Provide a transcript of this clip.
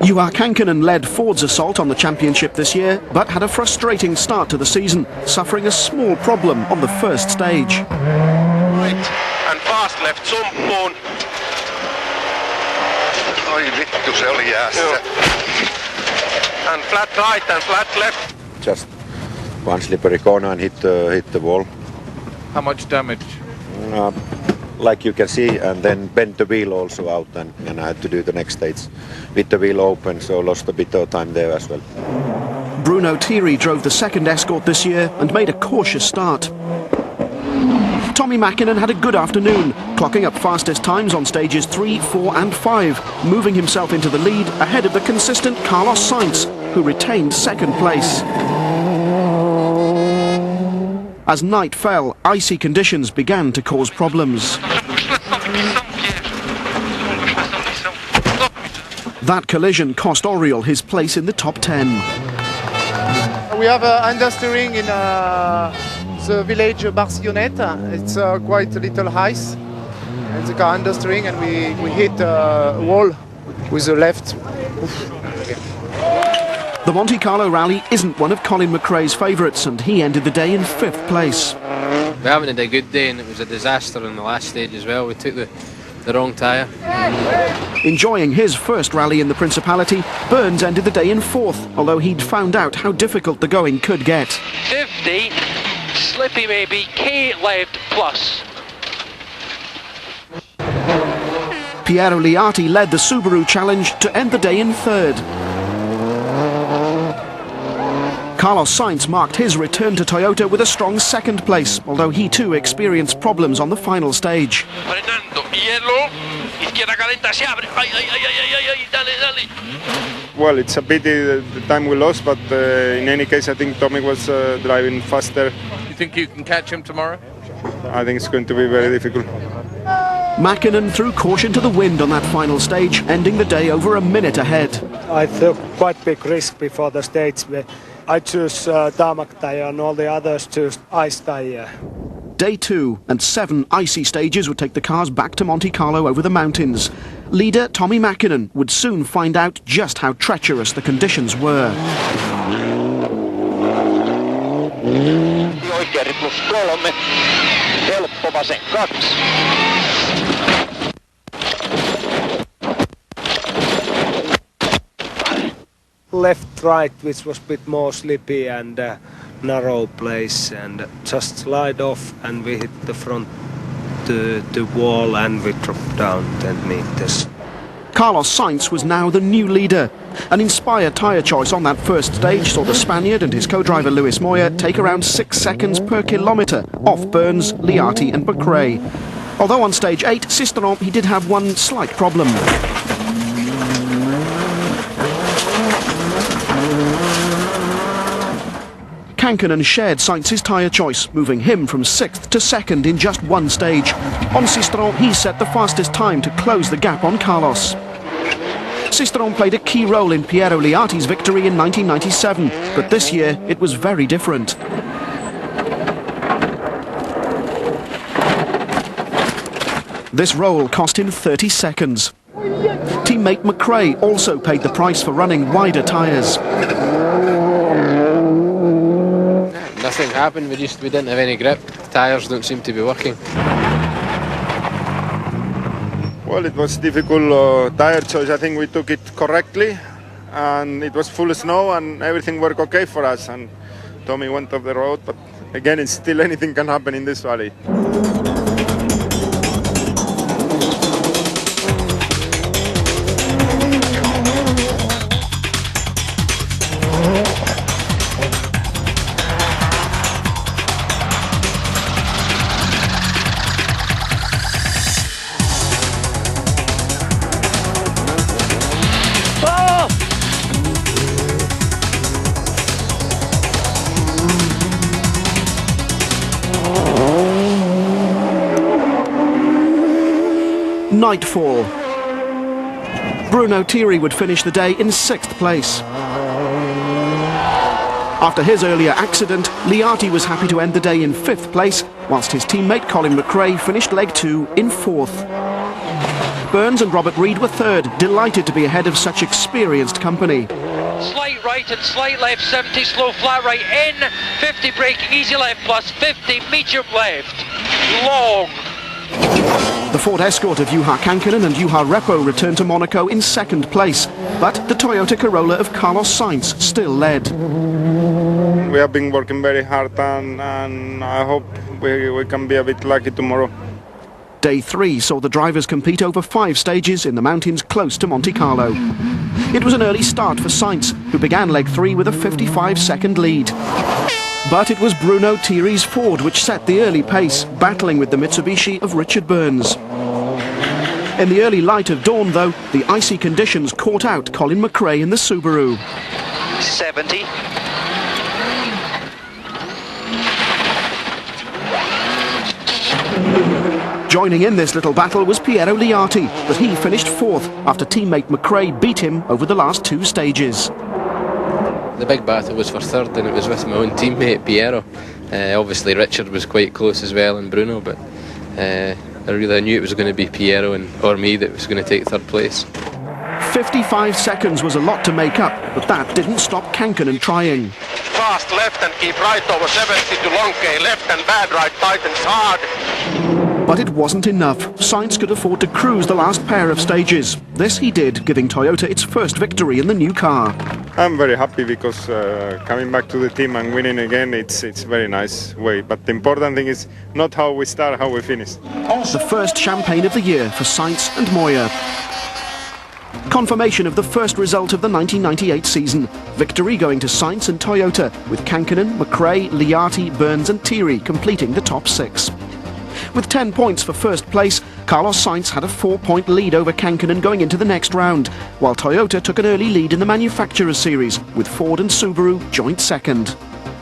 Juha Kankkunen led Ford's assault on the championship this year, but had a frustrating start to the season, suffering a small problem on the first stage. Right and fast left sumppuun. Oi vittu, se oli jäässä. And flat right and flat left. Just one slippery corner and hit the wall. How much damage? Like you can see, and then bent the wheel also out, and I had to do the next stage with the wheel open, so lost a bit of time there as well. Bruno Thierry drove the second escort this year and made a cautious start. Tommi Mäkinen had a good afternoon, clocking up fastest times on stages 3, 4 and 5, moving himself into the lead ahead of the consistent Carlos Sainz, who retained second place. As night fell, icy conditions began to cause problems. That collision cost Oriol his place in the top 10. We have understeering in the village Barceloneta. It's quite a little ice. And the car understeering, and we hit a wall with the left. The Monte Carlo rally isn't one of Colin McRae's favourites, and he ended the day in 5th place. We haven't had a good day, and it was a disaster in the last stage as well. We took the wrong tyre. Enjoying his first rally in the Principality, Burns ended the day in 4th, although he'd found out how difficult the going could get. 50, slippy maybe, K left plus. Piero Liati led the Subaru Challenge to end the day in 3rd. Carlos Sainz marked his return to Toyota with a strong 2nd place, although he too experienced problems on the final stage. Well, it's a pity the time we lost, but in any case I think Tommy was driving faster. You think you can catch him tomorrow? I think it's going to be very difficult. Mäkinen threw caution to the wind on that final stage, ending the day over a minute ahead. I took quite big risk before the stage. I chose tarmac tyre and all the others chose ice tyre. Day 2 and 7 icy stages would take the cars back to Monte Carlo over the mountains. Leader Tommi Mäkinen would soon find out just how treacherous the conditions were. Oikeari plus 3, helppo vasen 2. Left, right, which was a bit more slippy and narrow place, and just slide off, and we hit the front the wall and we dropped down 10 meters. Carlos Sainz was now the new leader. An inspired tyre choice on that first stage saw the Spaniard and his co-driver Luis Moya take around 6 seconds per kilometre off Burns, Liati and McRae. Although on stage 8, Sisteron, he did have one slight problem. Kankkunen shared Sainz's tyre choice, moving him from 6th to 2nd in just one stage. On Sisteron, he set the fastest time to close the gap on Carlos. Sisteron played a key role in Piero Liati's victory in 1997, but this year it was very different. This role cost him 30 seconds. Teammate McRae also paid the price for running wider tyres. Nothing happened, we didn't have any grip. The tyres don't seem to be working. Well, it was difficult tyre choice. I think we took it correctly, and it was full of snow and everything worked okay for us, and Tommy went off the road, but again, it's still anything can happen in this valley. Nightfall. Bruno Thierry would finish the day in 6th place. After his earlier accident, Liati was happy to end the day in 5th place, whilst his teammate Colin McRae finished leg 2 in 4th. Burns and Robert Reid were 3rd, delighted to be ahead of such experienced company. Slight right and slight left, 70, slow flat right, in, 50 braking, easy left plus, 50, medium left, long. The Ford Escort of Juha Kankkunen and Juha Repo returned to Monaco in 2nd place, but the Toyota Corolla of Carlos Sainz still led. We have been working very hard and I hope we can be a bit lucky tomorrow. Day 3 saw the drivers compete over 5 stages in the mountains close to Monte Carlo. It was an early start for Sainz, who began leg 3 with a 55-second lead. But it was Bruno Thierry's Ford which set the early pace, battling with the Mitsubishi of Richard Burns. In the early light of dawn, though, the icy conditions caught out Colin McRae in the Subaru. 70. Joining in this little battle was Piero Liati, but he finished 4th after teammate McRae beat him over the last 2 stages. The big battle was for 3rd, and it was with my own teammate Piero. Obviously Richard was quite close as well, and Bruno, but I knew it was going to be Piero or me that was going to take 3rd place. 55 seconds was a lot to make up, but that didn't stop Kankkunen trying. Fast left and keep right over 70 to long K left and bad right, tightens hard. But it wasn't enough. Sainz could afford to cruise the last pair of stages. This he did, giving Toyota its first victory in the new car. I'm very happy because coming back to the team and winning again, it's very nice way. But the important thing is not how we start, how we finish. The first champagne of the year for Sainz and Moya. Confirmation of the first result of the 1998 season. Victory going to Sainz and Toyota, with Kankkunen, McRae, Liati, Burns and Thierry completing the top 6. With 10 points for first place, Carlos Sainz had a 4-point lead over Kankkunen going into the next round, while Toyota took an early lead in the Manufacturers Series, with Ford and Subaru joint second.